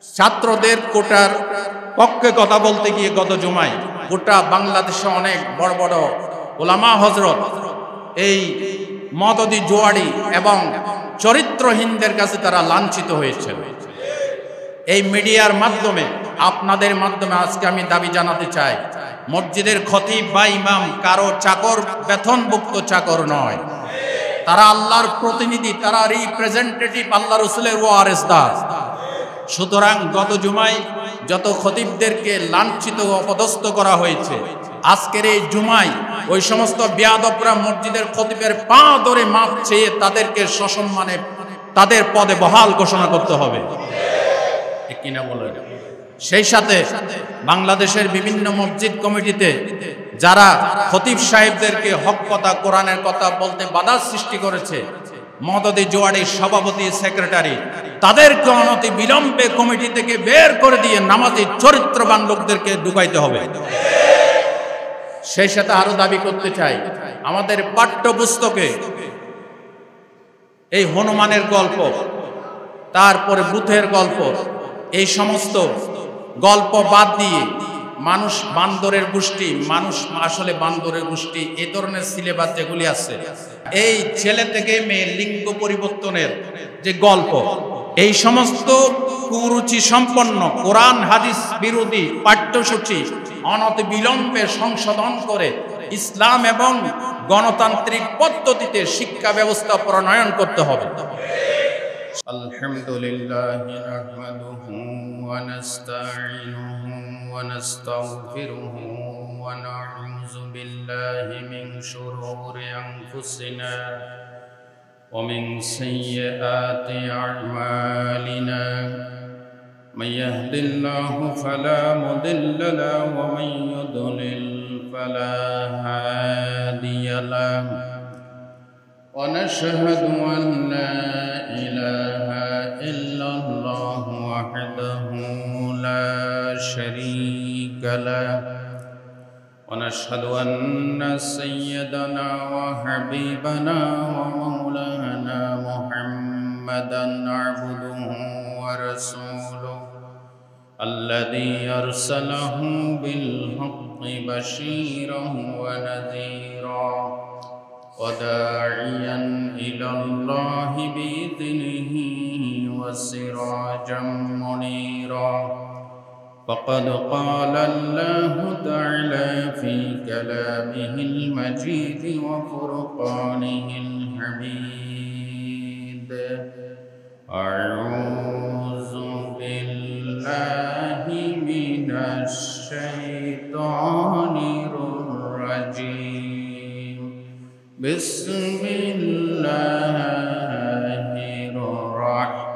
ছাত্রদের কোটার পক্ষে কথা বলতে গিয়ে গত জুমায় গোটা বাংলাদেশে অনেক বড় বড় ওলামা হজরত এই মদদি জোয়াড়ি এবং চরিত্রহীনদের কাছে তারা লাঞ্ছিত হয়েছে। এই মিডিয়ার মাধ্যমে, আপনাদের মাধ্যমে আজকে আমি দাবি জানাতে চাই, মসজিদের খতিব বা ইমাম কারো চাকর, বেতনভুক্ত চাকর নয়। তারা আল্লাহর প্রতিনিধি, তারা রিপ্রেজেন্টেটিভ, আল্লাহ রসুলের ওয়ারেসদার। সুতরাং গত জুমায় যত খতিবদেরকে লাঞ্ছিত অপদস্থ করা হয়েছে, আজকের এই জুমায় ওই সমস্ত বেয়াদবরা মসজিদের খতিবের পা ধরে মাপ চেয়ে তাদেরকে সসম্মানে তাদের পদে বহাল ঘোষণা করতে হবে, কিনা বলেন? সেই সাথে বাংলাদেশের বিভিন্ন মসজিদ কমিটিতে যারা খতিব সাহেবদেরকে হক কথা, কোরআনের কথা বলতে বাধা সৃষ্টি করেছে, মদদি জোয়াড়ির সভাপতি, সেক্রেটারি, তাদেরকে অনতি বিলম্বে কমিটি থেকে বের করে দিয়ে নামাজি চরিত্রবান লোকদেরকে ঢুকাইতে হবে। সেই সাথে আরো দাবি করতে চাই, আমাদের পাঠ্যপুস্তকে এই হনুমানের গল্প, তারপরে বুথের গল্প, এই সমস্ত গল্প বাদ দিয়ে মানুষ বান্দরের গোষ্ঠী, মানুষ আসলে বান্দরের গোষ্ঠী, এই ধরনের সিলেবাস যেগুলি আছে, এই ছেলে থেকে মেয়ে লিঙ্গ পরিবর্তনের যে গল্প, এই সমস্ত কুরুচি সম্পন্ন কোরআন হাদিস বিরোধী পাঠ্যসূচি অনতি বিলম্বে সংশোধন করে ইসলাম এবং গণতান্ত্রিক পদ্ধতিতে শিক্ষা ব্যবস্থা প্রণয়ন করতে হবে। আলহামদুলিল্লাহি নাহমাদুহু ওয়া নাস্তাঈনুহু ওয়া নাস্তাগফিরুহু ওয়া নাউযু বিল্লাহি মিন শুরুরি আনফুসিনা ওয়া মিন সাইয়্যাতি আ'মালিনা মান ইয়াহদিল্লাহু ফালা মুদিল্লা লাহু ওয়া মান ইউদ্লিল ফালা হাদিয়া লাহু ওয়া নাশহাদু আন লা ইলাহা ইল্লাল্লাহু ওয়াহদাহু লা শারীকা লাহু ওয়া নাশহাদু আন্না সাইয়্যিদানা ওয়া হাবিবানা ওয়া মাওলানা মুহাম্মাদান আবদুহু ওয়া রাসূলুহু الذي أرسله بالحق بشيرا ونذيرا وداعيا إلى الله بإذنه وسراجا منيرا فقد قال الله تعالى في كلامه المجيد وفرقانه الحميد أعوذ بالله من الشيطان الرجيم بسم الله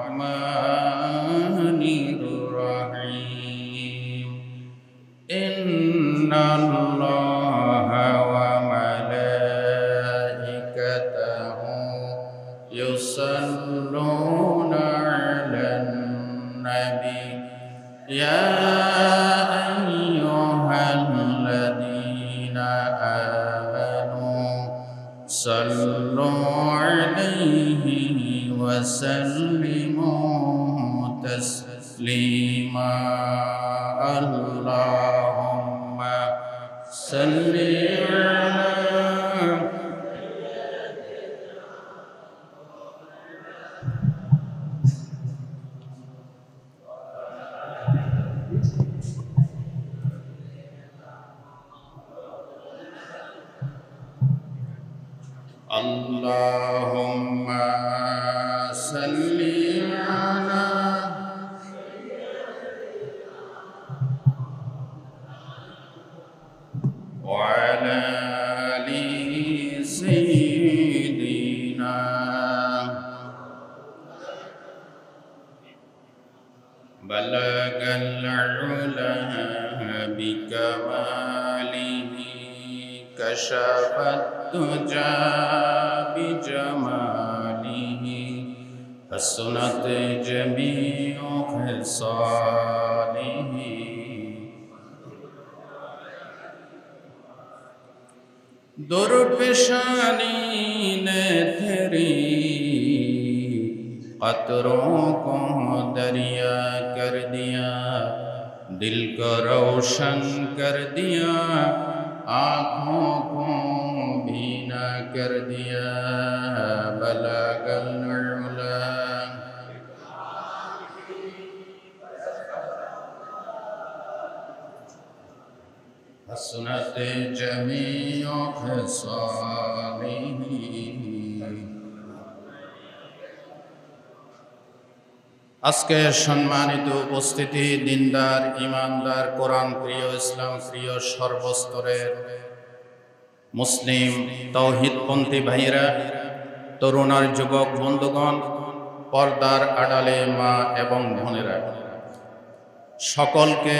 الرحمن الرحيم إن الله وملائكته يصلون على النبي يا أيها الذين آمنوا صلوا عليه وسلموا تسليما اللهم صل على اللهم صل على وعلى آل سيدنا بلغ العلا بكماله كشف الدجى بجماله حسنت جميع خصاله درپشانی نے تیری कतरों को दरिया कर दिया, दिल को रोशन कर दिया, आँखों को बीना कर दिया। बलगल उला हसनत जमीओ खसालिही। আজকে সম্মানিত উপস্থিতি, দিনদার, ইমানদার, কোরআন প্রিয়, ইসলাম প্রিয় সর্বস্তরের মুসলিম তাওহীদপন্থী ভাইরা, তরুণ আর যুবক বন্ধুগণ, পর্দার আড়ালে মা এবং বোনেরা, সকলকে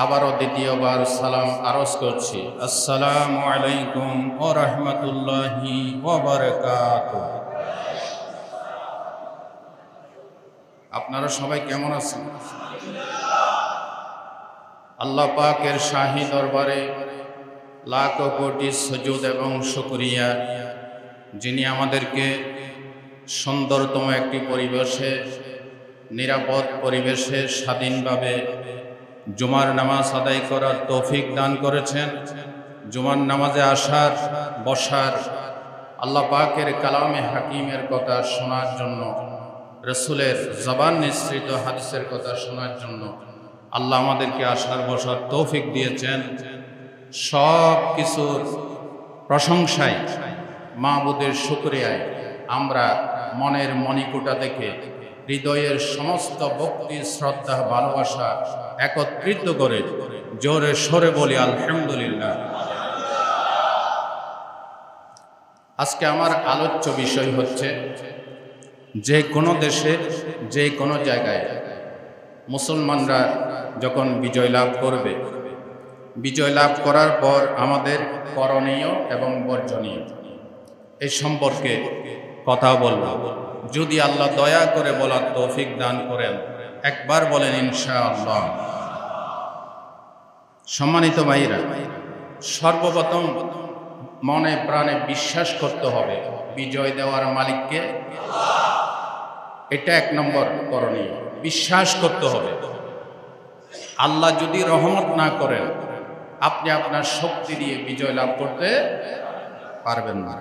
আবারও দ্বিতীয়বার সালাম আরজ করছি। আসসালামু আলাইকুম ওয়া রাহমাতুল্লাহি ওয়া বারাকাতুহু। আপনারা সবাই কেমন আছেন? আল্লাহ পাকের শাহী দরবারে লাখ কোটি সুজুদ এবং শুকরিয়া, যিনি আমাদেরকে সুন্দরতম একটি পরিবেশে, নিরাপদ পরিবেশে স্বাধীনভাবে জুমার নামাজ আদায় করার তৌফিক দান করেছেন। জুমার নামাজে আসার, বসার, আল্লাহ পাকের কালামে হাকিমের কথা শোনার জন্য, রসুলের জবান নিঃসৃত হাদিসের কথা শোনার জন্য আল্লাহ আমাদেরকে আসার বসার তৌফিক দিয়েছেন। সব কিছুর প্রশংসায়, মাবুদের শুকরিয়ায় আমরা মনের মণিকূটা থেকে হৃদয়ের সমস্ত ভক্তি, শ্রদ্ধা, ভালোবাসা একত্রিত করে জোরে সরে বলি আলহামদুলিল্লাহ। আজকে আমার আলোচ্য বিষয় হচ্ছে, যে কোনো দেশে, যে কোনো জায়গায় মুসলমানরা যখন বিজয় লাভ করবে, বিজয় লাভ করার পর আমাদের করণীয় এবং বর্জনীয় এই সম্পর্কে কথা বলবো। যদি আল্লাহ দয়া করে বলার তৌফিক দান করেন, একবার বলেন ইনশাআল্লাহ। সম্মানিত ভাইরা, সর্বপ্রথম মনে প্রাণে বিশ্বাস করতে হবে বিজয় দেওয়ার মালিককে। এটা এক নম্বর করণীয়, বিশ্বাস করতে হবে। আল্লাহ যদি রহমত না করেন, আপনি আপনার শক্তি দিয়ে বিজয় লাভ করতে পারবেন না।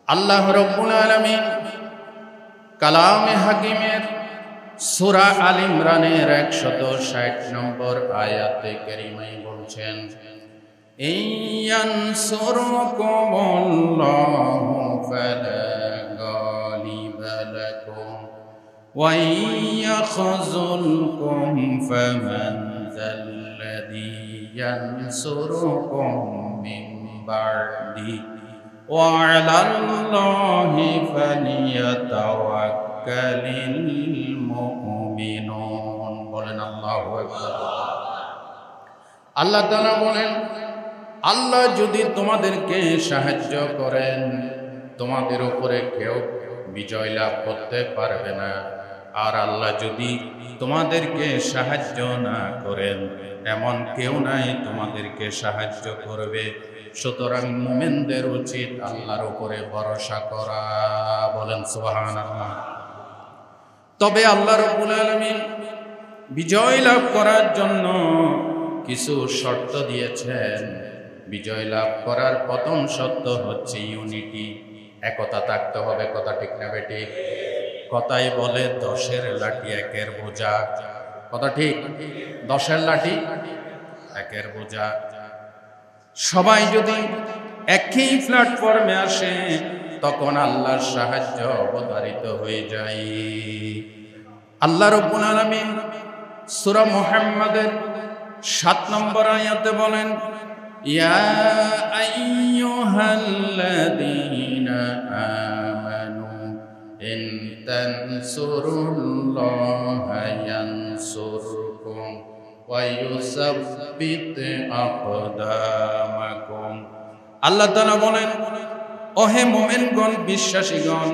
আল্লাহ রাব্বুল আলামিন কালামে হাকিমের সূরা আল ইমরানের 160 নম্বর আয়াতে কারিমায় বলছেন, ইয়ানসুরকুমুল্লাহু ফালা গালিবা লাকুম ওয়া ইয়াখযুলকুম ফামান যাল্লাযী ইয়ানসুরকুম মিন বা'দি ওয়া আলাল্লাহি ফালিয়াতাওয়াক্কালিল মুমিনুন। বলেন আল্লাহু আকবার। আল্লাহ তাআলা বলেন, আল্লাহ যদি তোমাদেরকে সাহায্য করেন, তোমাদের উপরে কেউ বিজয় লাভ করতে পারবে না। আর আল্লাহ যদি তোমাদেরকে সাহায্য না করেন, এমন কেউ নাই তোমাদেরকে সাহায্য করবে। সুতরাং মুমিনদের উচিত আল্লাহর উপরে ভরসা করা। বলেন সুবহানাল্লাহ। তবে আল্লাহ রাব্বুল আলামিন বিজয় লাভ করার জন্য কিছু শর্ত দিয়েছেন। বিজয় লাভ করার প্রথম শর্ত হচ্ছে ইউনিটি, একতা থাকতে হবে। কথা ঠিক না বেঠিক? কথাই বলে 10-এর লাঠি 1-এর বোঝা। কথা ঠিক? 10-এর লাঠি 1-এর বোঝা। সবাই যদি একই প্ল্যাটফর্মে আসে, তখন আল্লাহর সাহায্য অবধারিত হয়ে যায়। আল্লাহ রাব্বুল আলামিন সূরা মুহাম্মাদের 7 নম্বর আয়াতে বলেন, ইয়া আইয়ুহাল্লাযীনা আমানু ইন তানসুরুল্লাহা ইয়ানসুরকুম ওয়া ইউসাব্বিত আকদামাকুম। আল্লাহ তাআলা বলেন, ওহে মুমিনগণ, বিশ্বাসীগণ,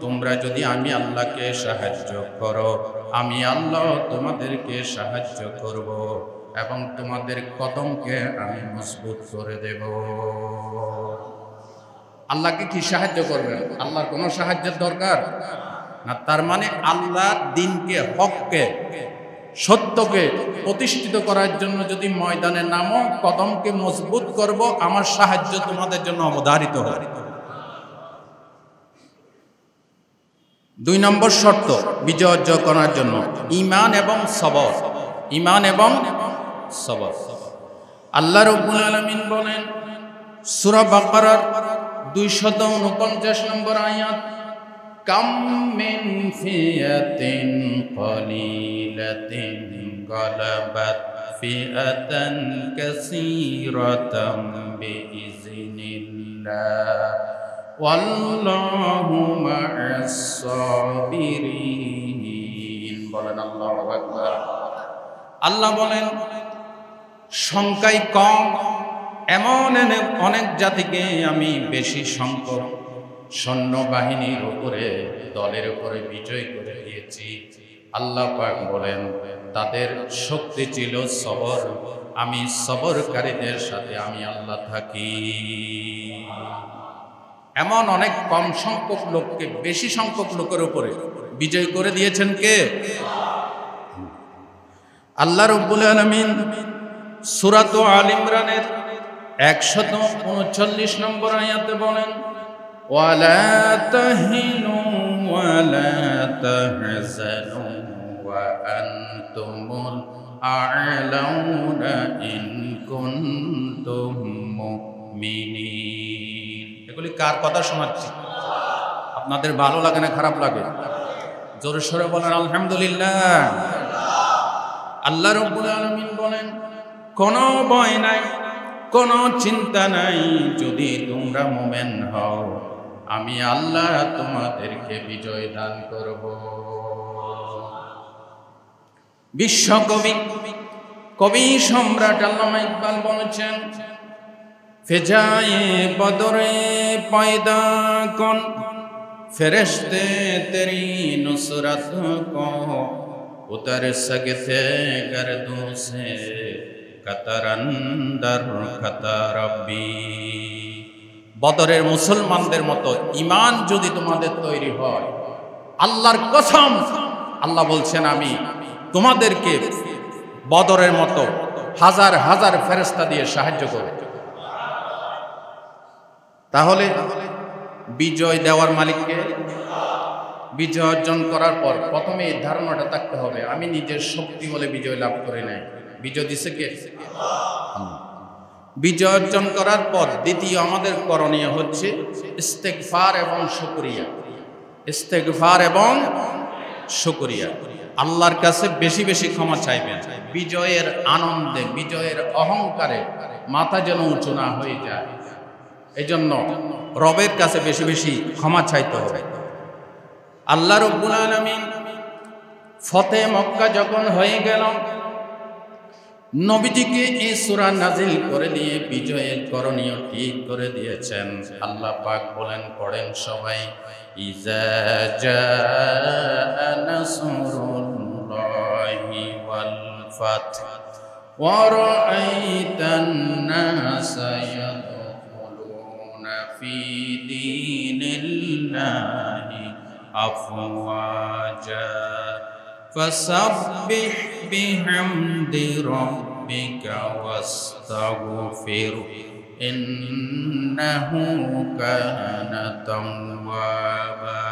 তোমরা যদি আমি আল্লাহকে সাহায্য করো, আমি আল্লাহ তোমাদেরকে সাহায্য করব এবং তোমাদের কদমকে আমি মজবুত করে দেব। আল্লাহকে কি সাহায্য করবেন? আল্লাহর কোনো সাহায্যের দরকার? না, তার মানে আল্লাহর দিনকে, হককে, সত্যকে প্রতিষ্ঠিত করার জন্য যদি ময়দানে নামো, কদমকে মজবুত করব, আমার সাহায্য তোমাদের জন্য অবধারিত হয়। 2 নম্বর শর্ত বিজয় অর্জন করার জন্য ঈমান এবং সবর। ঈমান এবং সবর। আল্লাহ রাব্বুল আলামিন বলেন সূরা বাকারার 249 নম্বর আয়াত, কাম মিন ফিয়াতিন কলিলাতিন গালাবাত ফিআতান কাসীরাতাম বিইজনিল্লাহ ওয়াল্লাহু মা'আস সাবিরিন। বলেন আল্লাহু আকবার। আল্লাহ বলেন সংখ্যায় কম এমন অনেক জাতিকে আমি বেশি সংখ্যক সৈন্যবাহিনীর উপরে, দলের উপরে বিজয় করে দিয়েছি। আল্লাহ পাক বলেন তাদের শক্তি ছিল সবর, আমি সবরকারীদের সাথে আমি আল্লাহ থাকি। এমন অনেক কম সংখ্যক লোককে বেশি সংখ্যক লোকের উপরে বিজয় করে দিয়েছেন কে? আল্লাহ রাব্বুল আলামিন সূরা আল ইমরানের 139 নম্বর আয়াতে বলেন, ওয়ালা তাহিনু ওয়ালা তাহজানু ওয়া আনতুমুল আ'লাউনা ইন কুনতুম মুমিনিন। এগুলি কার কথা শোনাচ্ছি? আপনাদের ভালো লাগে না খারাপ লাগে? জোরে সোরে বলেন আলহামদুলিল্লাহ। আল্লাহ রাব্বুল আলামিন বলেন কোনো ভয় নাই, কোনো চিন্তা নাই, যদি তোমরা মুমিন হও আমি আল্লাহ তোমাদেরকে বিজয় দান করব। বিশ্বকবি, কবি সম্রাট আল্লামা ইকবাল বলেছেন, ফেজায়ে বদরে পয়দা কন ফেরেশতে তেরি নুসরত কো উতর सकते गर्दों से कतर अंदर खतर रब्बी। বদরের মুসলমানদের মতো ঈমান যদি তোমাদের তৈরি হয়, আল্লাহর কসম আল্লাহ বলছেন আমি তোমাদেরকে বদরের মতো হাজার হাজার ফেরেশতা দিয়ে সাহায্য করব। তাহলে বিজয় দেওয়ার মালিককে, বিজয় অর্জন করার পর প্রথমে এই ধারণাটা থাকতে হবে আমি নিজের শক্তি বলে বিজয় লাভ করি নাই, বিজয় দিছে কে? বিজয় অর্জন করার পর দ্বিতীয় আমাদের করণীয় হচ্ছে ইস্তেগফার এবং শুকরিয়া। ইস্তেগফার এবং শুকরিয়া। আল্লাহর কাছে বেশি বেশি ক্ষমা চাইবেন। বিজয়ের আনন্দে, বিজয়ের অহংকারে মাথা যেন উঁচু না হয়ে যায়, এজন্য রবের কাছে বেশি বেশি ক্ষমা চাইতে হবে। আল্লাহ রাব্বুল আলামিন ফতে মক্কা যখন হয়ে গেল, নবীজিকে এই সূরা নাজিল করে দিয়ে বিজয়ের করণীয় ঠিক করে দিয়েছেন। আল্লাহ পাক বলেন, পড়েন সবাই, ইজা জাআ নাসরুল্লাহি ওয়াল ফাত ওয়া রাআইতান নাসা ইয়াদখুলুনা ফি দীনিল্লাহি আফওয়াজা فسبح بحمد ربك واستغفر إنه كان توابا।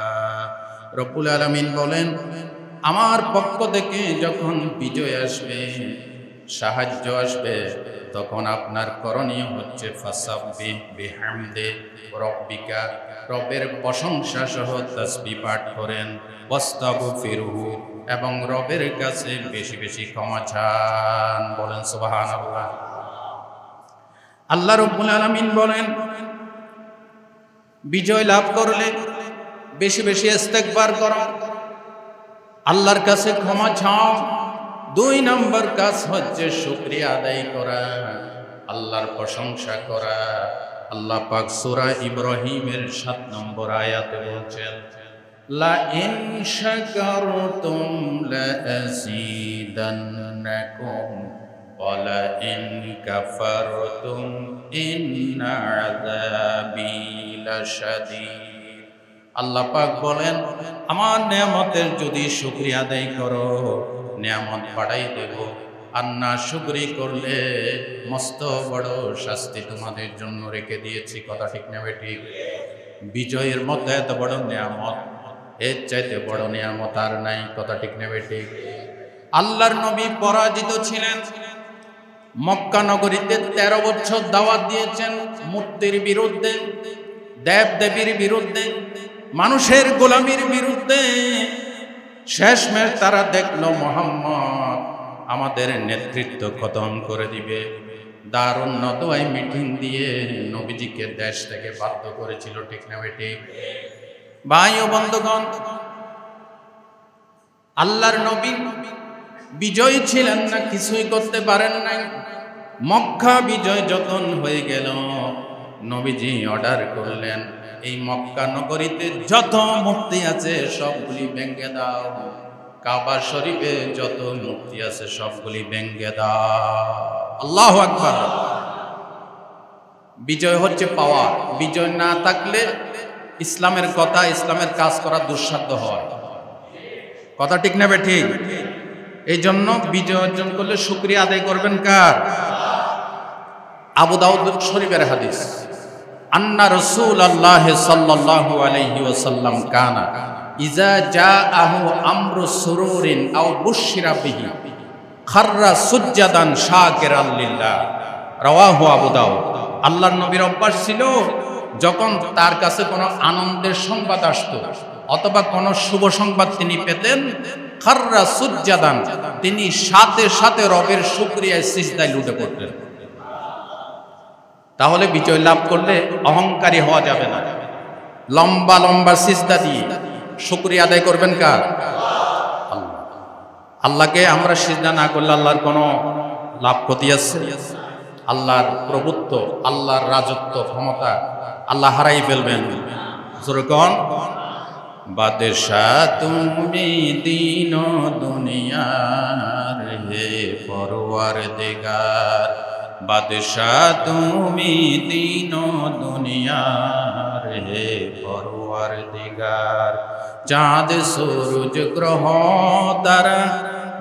রব্বুল আলামিন বলেন আমার পক্ষ থেকে যখন বিজয় আসবে, সাহায্য আসবে, তখন আপনার করণীয় হচ্ছে ফাসাব্বিহ বিহামদি রব্বিকা, রবের প্রশংসা সহ তাসবিহ পাঠ করেন, ওয়াস্তাগফিরহু, এবং রবের কাছে বেশি বেশি ক্ষমা চান। বলেন সুবহানাল্লাহ। আল্লাহ রাব্বুল আলামিন বলেন বিজয় লাভ করলে বেশি বেশি ইস্তেগফার করো, আল্লাহর কাছে ক্ষমা চাও। 2 নম্বর কাজ হচ্ছে শুকরিয়া আদায় করা, আল্লাহর প্রশংসা করা। আল্লাহ পাক সূরা ইব্রাহিমের 7 নম্বর আয়াতে বলছেন, লা ইন শাকারতুম লা আযীদান্নাকুম ওয়া লা ইন কাফারতুম ইন্না আযাবি লাশাদীদ। আল্লাহ পাক বলেন, আমার নিয়ামতের যদি শুকরিয়া আদায় করো নিয়ামত বাড়াই দেব, আর না শুকরি করলে মস্ত বড় শাস্তি তোমাদের জন্য রেখে দিয়েছি। কথা ঠিক না ঠিক? বিজয়ের মতো এত বড় নিয়ামত, এর চাইতে বড় নিয়ামত আর নাই। কথা ঠিক না ঠিক? আল্লাহর নবী পরাজিত ছিলেন। মক্কা নগরীতে 13 বছর দাওয়াত দিয়েছেন মূর্তির বিরুদ্ধে, দেব দেবীর বিরুদ্ধে, মানুষের গোলামির বিরুদ্ধে। শেষমেশ তারা দেখলো মুহাম্মদ আমাদের নেতৃত্ব খতম করে দিবে। দারুণ নদওয়ায় মিটিং দিয়ে নবীজিকে দেশ থেকে বাধ্য করেছিল। ঠিক না ঠিক? ভাই ও বন্ধুগণ, আল্লাহর নবী বিজয় ছিলেন না, কিছুই করতে পারেন নাই। মক্কা বিজয় যখন হয়ে গেল, নবীজি অর্ডার করলেন, এই মক্কা নগরীতে যত মূর্তি আছে সবগুলি ভেঙে দাও, কাবা শরীফে যত মূর্তি আছে সবগুলি ভেঙে দাও। আল্লাহু আকবার। বিজয় হচ্ছে পাওয়ার। বিজয় না থাকলে ইসলামের কথা, ইসলামের কাজ করা দুঃসাধ্য হয়। কথা ঠিক না ঠিক? এই জন্য বিজয় অর্জন করলে শুকরিয়া আদায় করবেন কার? আবু দাউদ শরীফের হাদিস, আন্না রাসূলুল্লাহ সাল্লাল্লাহু আলাইহি ওয়াসাল্লাম কানা ইজা জাআহু আমরু সুরুরিন আও বুশরা বিহি খাররা সুজদান শাকিরান লিল্লাহ। রাওয়াহু আবু দাউদ। আল্লাহর নবীর অভ্যাস ছিল, যখন তার কাছে কোনো আনন্দের সংবাদ আসতো অথবা কোনো শুভ সংবাদ তিনি পেতেন, খাররা সুজদান, তিনি সাথে সাথে রবের শুকরিয়ায় সিজদায় লুটে পড়তেন। তাহলে বিজয় লাভ করলে অহংকারী হওয়া যাবে না। লম্বা লম্বা সিজদা দিয়ে শুকরিয়া আদায় করবেন কার? আল্লাহ। আল্লাহকে আমরা সিজদা না করলে আল্লাহর কোনো লাভ ক্ষতি আছে? আল্লাহর প্রভুত্ব, আল্লাহর রাজত্ব, ক্ষমতা আল্লাহ হারাই ফেলবেন। যেরকম বাদশাহ তুমি দিন দুনিয়ার হে পরওয়ারদিগার, বাদশাহ তুমি দিন দুনিয়ার হে পরওয়ারদিগার। চাঁদ সূরজ গ্রহ তারা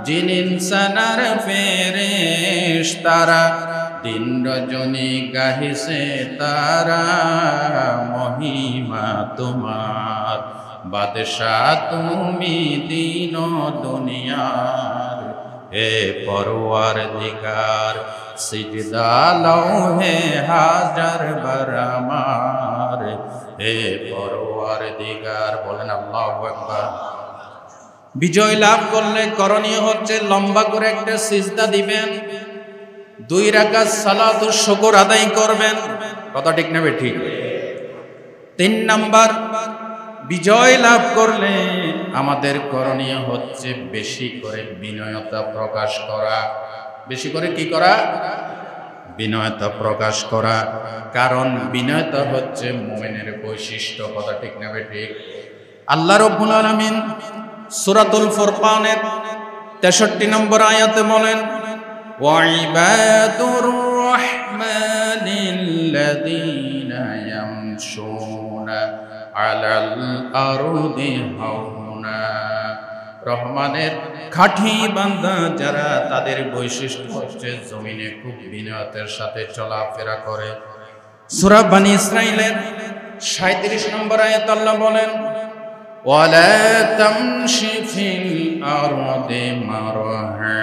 জিন ইনসানার ফেরেশতারা, দিন রজনী গাহিছে তারা মহিমা তোমার। বাদশাহ তুমি দিন দুনিয়ার হে পরওয়ারদিগার, সিজদা লও হে হাজার বার আমার হে পরওয়ারদিগার। বলেন আল্লাহু আকবার। বিজয় লাভ করলে করণীয় হচ্ছে লম্বা করে একটা সিজদা দিবেন, 2 রাকাত সালাতুল শুকর আদায় করবেন। কথা ঠিক না ঠিক? 3 নাম্বার, বিজয় লাভ করলে আমাদের করণীয় হচ্ছে বেশি করে বিনয়তা প্রকাশ করা। বেশি করে কি করা? বিনয়তা প্রকাশ করা। কারণ বিনয়তা হচ্ছে মুমিনের বৈশিষ্ট্য। কথা ঠিক না ঠিক? আল্লাহ রাব্বুল আলামিন সূরাতুল ফুরকানের 63 নম্বর আয়াতে বলেন, ওয়াইবাদুর রাহমানিল্লাযীনা ইয়ামশুনা আলাল আরদি হাওনা। রহমানের খাঁটি বান্দা যারা, তাদের বৈশিষ্ট্য হচ্ছে জমিনে খুব বিনয়ের সাথে চলাফেরা করে। সূরা বনী ইসরাঈলের 37 নম্বর আয়াতে আল্লাহ বলেন, ওয়ালা তামশি ফিল আরদি মারহা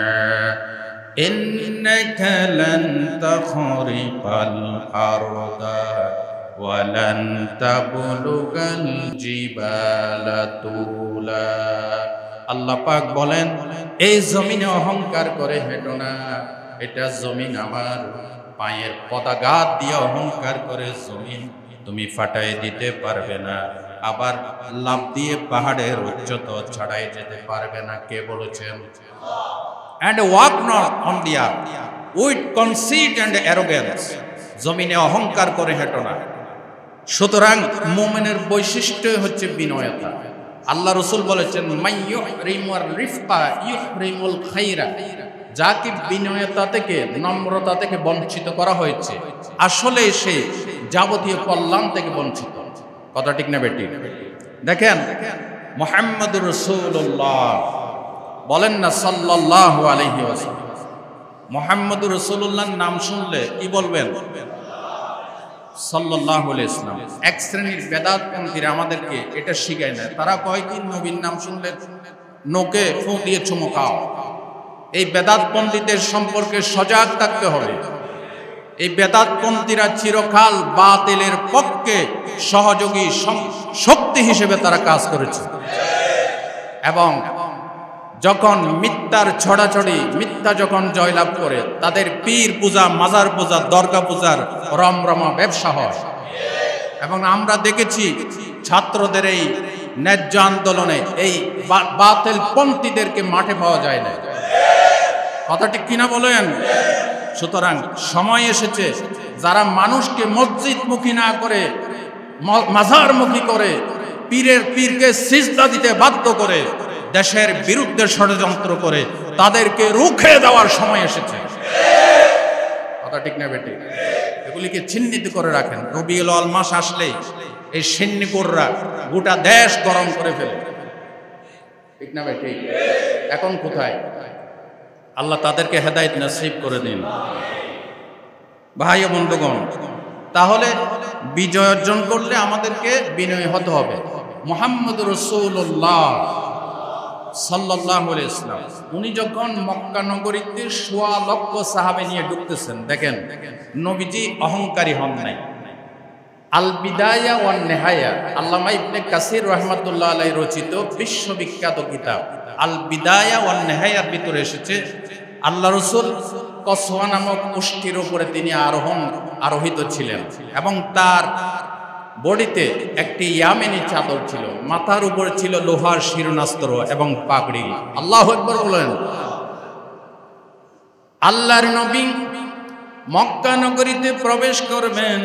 ইন্নাকা লান তাখরিকাল আরদা ওয়ালান তাবলুগাল জিবালা তুলা। আল্লাহ পাক বলেন, এই জমিনে অহংকার করে হেঁটো না। এটা জমিন আমার, পায়ের পদাঘাত দিয়ে অহংকার করে জমিন তুমি ফাটাই দিতে পারবে না, আবার লাফ দিয়ে পাহাড়ের উচ্চতা ছাড়াই যেতে পারবে না। কে বলেছেন? and walk not on the earth with conceit and arrogance। জমিনে অহংকার করে হেঁটো না। সুতরাং মুমিনের বৈশিষ্ট্য হচ্ছে বিনয়তা। আল্লাহ রাসূল বলেছেন, মাইয়ুহরিমুর রিফকা ইউহরিমুল খাইরা। যাকে বিনয়তা থেকে, নম্রতা থেকে বঞ্চিত করা হয়েছে, আসলে সে যাবতীয় কল্যাণ থেকে বঞ্চিত। কথা ঠিক না বেটি? দেখেন মুহাম্মদুর রাসূলুল্লাহ বলেন না সাল্লাল্লাহু আলাইহি ওয়াসাল্লাম। মুহাম্মদুর রাসূলুল্লাহর নাম শুনলে কি বলবেন? সাল্লাল্লাহু আলাইহি ওয়াসাল্লাম। এক শ্রেণীর বেদাতপন্থীরা আমাদেরকে এটা শিখায় না। তারা কয় কি নবীর নাম শুনলে নোকে ফু দিয়ে চুমু খাও। এই বেদাতপন্থীদের সম্পর্কে সজাগ থাকতে হবে। এই বেদাতপন্থীরা চিরকাল বাতিলের পক্ষে সহযোগী শক্তি হিসেবে তারা কাজ করেছে, এবং যখন মিথ্যার ছড়াছড়ি, মিথ্যা যখন জয়লাভ করে, তাদের পীর পূজা, মাজার পূজা, দরগা পূজার রমরমা ব্যবসা হয়। এবং আমরা দেখেছি ছাত্রদের এই ন্যায্য আন্দোলনে এই বাতিল পন্থীদেরকে মাঠে পাওয়া যায় না। কথা ঠিক কিনা বলেন? সুতরাং সময় এসেছে যারা মানুষকে মসজিদমুখী না করে মাজারমুখী করে, পীরকে সিজদা দিতে বাধ্য করে, দেশের বিরুদ্ধে ষড়যন্ত্র করে, তাদেরকে রুখে দেওয়ার সময় এসেছে। কথা ঠিক না বেটি? এগুলিকে চিহ্নিত করে রাখেন। রবিউল আউয়াল মাস আসলেই এই সিন্নিপুররা গোটা দেশ গরম করে ফেলে, ঠিক না বেটি? এখন কোথায়? আল্লাহ তাদেরকে হেদায়েত নসিব করে দিন। ভাই ও বন্ধুগণ, তাহলে বিজয় অর্জন করলে আমাদেরকে বিনয়ী হতে হবে। মুহাম্মদুর রাসূলুল্লাহ সাল্লাল্লাহু আলাইহি ওয়াসাল্লাম উনি যখন মক্কা নগরীতে ১.৫ লক্ষ সাহাবে নিয়ে ঢুকতেছেন, দেখেন নবীজি অহংকারী হন নাই। আল বিদায়া ওয়ান নেহায়া, আল্লামা ইবনে কাসির রাহমাতুল্লাহ আলাইহি রচিত বিশ্ববিখ্যাত কিতাব আল বিদায়া ওয়ান নেহায়ার ভিতরে এসেছে আল্লাহ রাসূল কসওয়া নামক উষ্ট্রির উপরে তিনি আরোহিত ছিলেন, এবং তার বডিতে একটি ইয়ামেনি চাদর ছিল, মাথার উপর ছিল লোহার শিরনাস্ত্র এবং পাগড়ি। আল্লাহু আকবার বলেন। আল্লাহর নবী মক্কা নগরীতে প্রবেশ করবেন,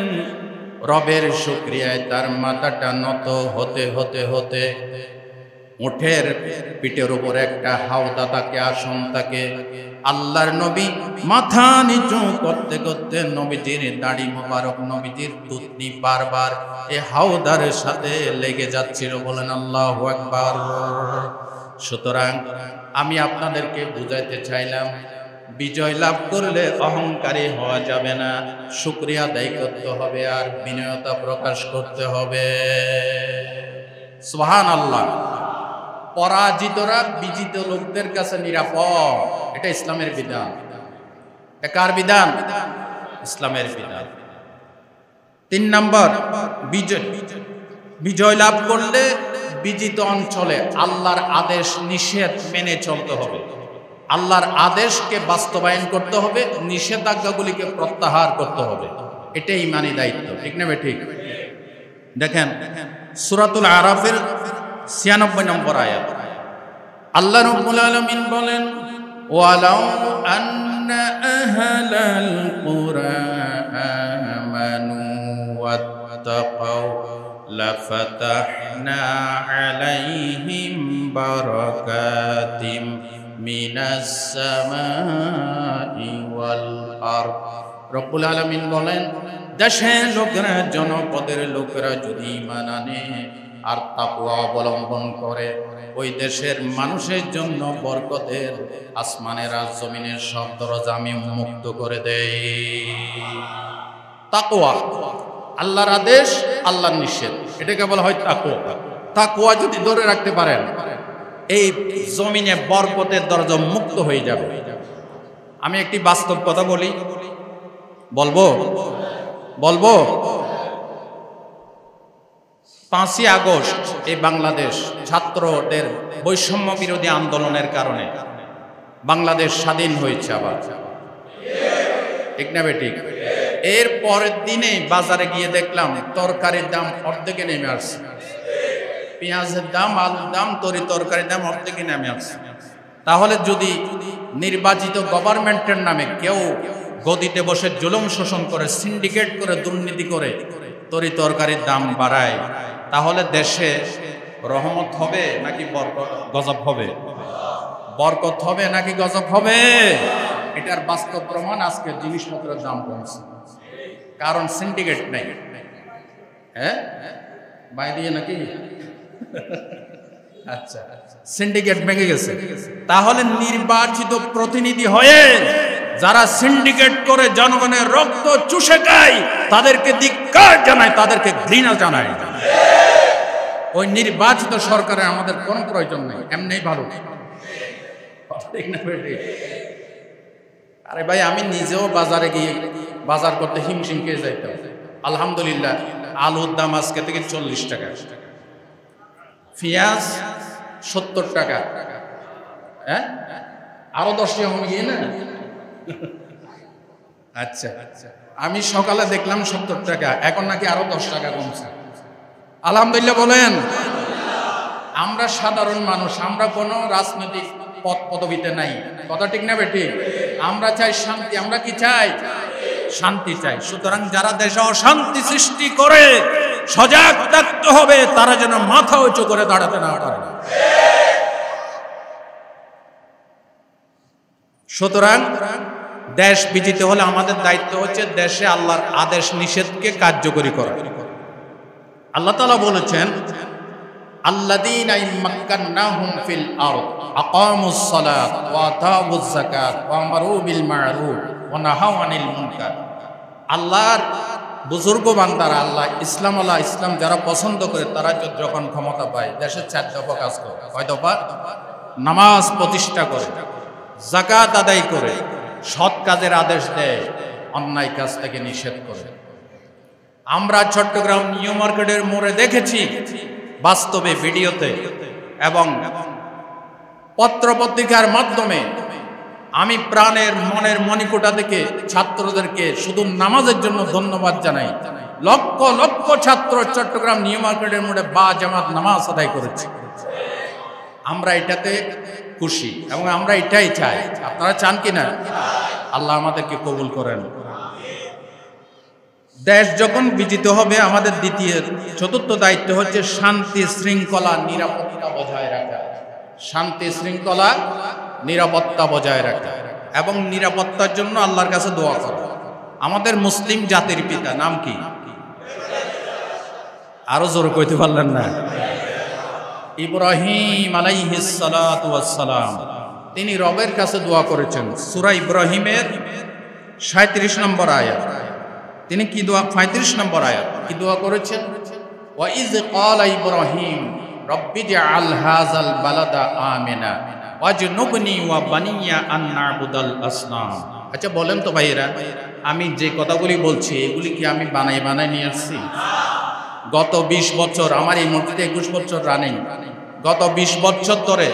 রবের শুকরিয়ায় তার মাথাটা নত হতে হতে হতে উঠের পিঠের উপর একটা হাওদা থাকে, আসন থাকে। আল্লাহর নবী মাথা নিচু করতে করতে নবীজির দাড়ি মোবারক, নবীজির থুতনি বারবার এই হাওদার সাথে লেগে যাচ্ছিল। বলেন আল্লাহু আকবার। সুতরাং আমি আপনাদেরকে বুঝাইতে চাইলাম, বিজয় লাভ করলে অহংকারী হওয়া যাবে না, শুকরিয়া আদায় করতে হবে আর বিনয়তা প্রকাশ করতে হবে। সুবহানাল্লাহ। পরাজিতরা বিজিত লোকদের কাছে নিরাপদ, এটা ইসলামের বিধান। এটা কার বিধান? ইসলামের বিধান। ৩ নম্বর, বিজয় লাভ করলে বিজিত অঞ্চলে আল্লাহর আদেশ নিষেধ মেনে চলতে হবে। আল্লাহর আদেশকে বাস্তবায়ন করতে হবে, নিষেধাজ্ঞাগুলিকে প্রত্যাহার করতে হবে। এটাই ইমানি দায়িত্ব, ঠিক না ঠিক? দেখেন সূরাতুল আরাফের ৯৬ নম্বর আয়াত, আল্লাহ রাব্বুল আলামিন বলেন, ওয়ালাউ আন্না আহলাল কুরআ আমানু ওয়াত্তাকাউ লাফাতাহনা আলাইহিম বারাকাতিম মিনাস সামাই ওয়াল আরদ। রব্বুল আলামিন বলেন, দেশের লোকেরা, জনপদের লোকেরা যদি ঈমান আনে আর তাকওয়া অবলম্বন করে, ওই দেশের মানুষের জন্য বরকতের আসমানের আর জমিনের সব দরজা আমি উন্মুক্ত করে দেই। তাকওয়া, আল্লাহর আদেশ, আল্লাহর নিষেধ, এটাকে বলা হয় তাকওয়া। তাকওয়া যদি ধরে রাখতে পারেন, এই জমিনে বরকতের দরজা মুক্ত হয়ে যাবে। আমি একটি বাস্তব কথা বলি, বলবো ৫ই আগস্ট এই বাংলাদেশ ছাত্রদের বৈষম্য বিরোধী আন্দোলনের কারণে বাংলাদেশ স্বাধীন হয়েছে আবার, ঠিক না বেঠিক? এর পরের দিনে বাজারে গিয়ে দেখলাম তরকারির দাম অর্ধেকে নেমে আসছে, পেঁয়াজের দাম, আলুর দাম, তরকারির দাম অর্ধেকে নেমে আসছে। তাহলে যদি নির্বাচিত গভর্নমেন্টের নামে কেউ গদিতে বসে জুলুম শোষণ করে, সিন্ডিকেট করে, দুর্নীতি করে তরকারির দাম বাড়ায়, তাহলে দেশে রহমত হবে নাকি গজব হবে? বরকত হবে নাকি গজব হবে? এটার বাস্তব প্রমাণ আজকে জিনিসপত্রের দাম কমছে, কারণ সিন্ডিকেট নেই। হ্যাঁ, বাইরে নাকি আচ্ছা, সিন্ডিকেট ভেঙে গেছে। তাহলে নির্বাচিত প্রতিনিধি হয়ে যারা সিন্ডিকেট করে জনগণের রক্ত চুষে খায় তাদেরকে ধিক্কার জানায়, তাদেরকে ঘৃণা জানায়। ওই নির্বাচিত সরকারে আমাদের কোনো প্রয়োজন নেই, এমনিই ভালো। আরে ভাই, আমি নিজেও বাজারে গিয়ে বাজার করতে হিমশিম খেয়ে যাইতাম। আলহামদুলিল্লাহ, আলুর দাম আজকে থেকে 40 টাকা, পেঁয়াজ 70 টাকা, হ্যাঁ আরো 10 টাকা কমে গিয়ে না। আচ্ছা, আমি সকালে দেখলাম 70 টাকা, এখন নাকি আরো 10 টাকা কমছে। আলহামদুলিল্লাহ বলেন। আমরা সাধারণ মানুষ, আমরা কোনো রাজনৈতিক পদ পদবিতে নাই, কথা ঠিক না বেটি? আমরা চাই শান্তি। আমরা কি চাই? শান্তি চাই। সুতরাং যারা দেশে অশান্তি সৃষ্টি করে সজাগ থাকতে হবে, তারা যেন মাথা উঁচু করে দাঁড়াতে না পারে। সুতরাং দেশ বিজিত হলে আমাদের দায়িত্ব হচ্ছে দেশে আল্লাহর আদেশ নিষেধকে কার্যকরী করা। আল্লাহ তাআলা বলেছেন, আল্লাযীনা ইম্মাক্কান্নাহুম ফিল আরদ আকামুস সালাত ওয়া আতাউয যাকাত ওয়া আমারু বিল মা'রুফ ওয়া নাহাউ আনিল মুনকার। আল্লাহর বুজুর্গ বান্দারা, আল্লাহ ইসলাম যারা পছন্দ করে, তারা যখন ক্ষমতা পায় দেশের 4 দফা কাজ করে। কয় দফা? নামাজ প্রতিষ্ঠা করে, যাকাত আদায় করে, সৎ কাজের আদেশ দেয়, অন্যায় কাজ থেকে নিষেধ করে। আমরা চট্টগ্রাম নিউ মার্কেটের মোড়ে দেখেছি বাস্তবে, ভিডিওতে এবং পত্রপত্রিকার মাধ্যমে। আমি প্রাণের মনের মণিকোটা থেকে ছাত্রদেরকে শুধু নামাজের জন্য ধন্যবাদ জানাই। লক্ষ লক্ষ ছাত্র চট্টগ্রাম নিউ মার্কেটের মোড়ে বা জামাত নামাজ আদায় করেছে। আমরা এটাতে খুশি এবং আমরা এটাই চাই। আপনারা চান কিনা? আল্লাহ আমাদেরকে কবুল করেন। দেশ যখন বিজিত হবে, আমাদের চতুর্থ দায়িত্ব হচ্ছে শান্তি শৃঙ্খলা নিরাপত্তা বজায় রাখা। শান্তি শৃঙ্খলা নিরাপত্তা বজায় রাখা এবং নিরাপত্তার জন্য আল্লাহর কাছে দোয়া করা। আমাদের মুসলিম জাতির পিতা নাম কি? আরো জোরে কইতে পারলেন না? ইব্রাহিম আলাইহিস সালাতু ওয়াস সালাম। তিনি রবের কাছে দোয়া করেছেন। সূরা ইব্রাহিমের 37 নম্বর আয়াত। তিনি কি দোয়া? 35 নম্বর আয়াত। কি দোয়া করেছেন? ওয়া ইয ক্বালা ইব্রাহিম রব্বি জাআল হাযাল বালাদা আমিনা ওয়াজনুবনি ওয়া বানিয়া আন না'বুদাল আসনাম। আচ্ছা বলেন তো ভাইয়েরা, আমি যে কথাগুলি বলছি এগুলি কি আমি বানাই নিয়ে আসছি? গত 20 বছর আমার এই মসজিদে 21 বছর রানিং। গত 20 বছর ধরে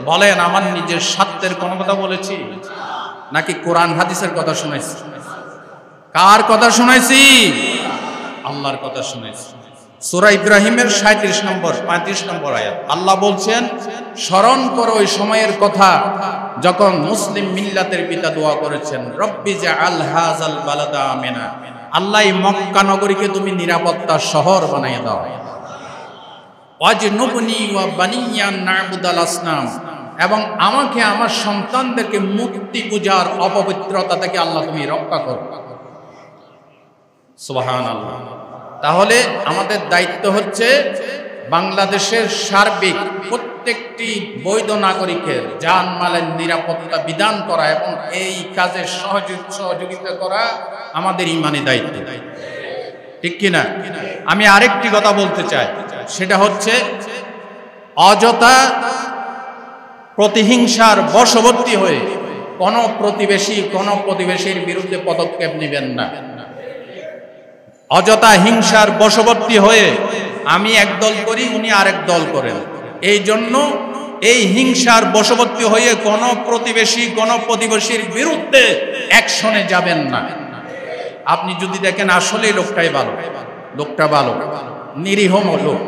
বলেন আমার নিজের স্বার্থের কোনো কথা বলেছি নাকি কোরআন হাদিসের কথা শুনেছি? কার কথা শুনেছি? আল্লাহর কথা শুনেছি। সূরা ইব্রাহিমের 37 নম্বর 35 নম্বর আয়াত। আল্লাহ বলছেন, স্মরণ করো ওই সময়ের কথা যখন মুসলিম মিল্লাতের পিতা দোয়া করেছেন, রব্বি জাআল হাযাল বালাদা আমিনা। আল্লাহ মক্কা নগরীকে তুমি নিরাপত্তার শহর বানিয়ে দাও। ওয়াজনুবনি ওয়া বানিয়া না'বুদাল আসনাম। এবং আমাকে আমার সন্তানদেরকে মূর্তি পূজার অপবিত্রতা থেকে আল্লাহ তুমি রক্ষা করো। সুবহানাল্লাহ। তাহলে আমাদের দায়িত্ব হচ্ছে বাংলাদেশের সার্বিক প্রত্যেকটি বৈধ নাগরিকের জানমালের নিরাপত্তা বিধান করা এবং এই কাজে সহযোগিতা করা আমাদের ঈমানি দায়িত্ব, ঠিক কিনা? আমি আরেকটি কথা বলতে চাই, সেটা হচ্ছে অযথা প্রতিহিংসার বশবর্তী হয়ে কোনো প্রতিবেশীর বিরুদ্ধে পদক্ষেপ নেবেন না। অযথা হিংসার বশবর্তী হয়ে আমি এক দল করি, উনি আরেক দল করেন, এই জন্য এই হিংসার বশবর্তী হয়ে কোনো প্রতিবেশীর বিরুদ্ধে অ্যাকশনে যাবেন না। আপনি যদি দেখেন আসলে লোকটা ভালো নিরীহ লোক,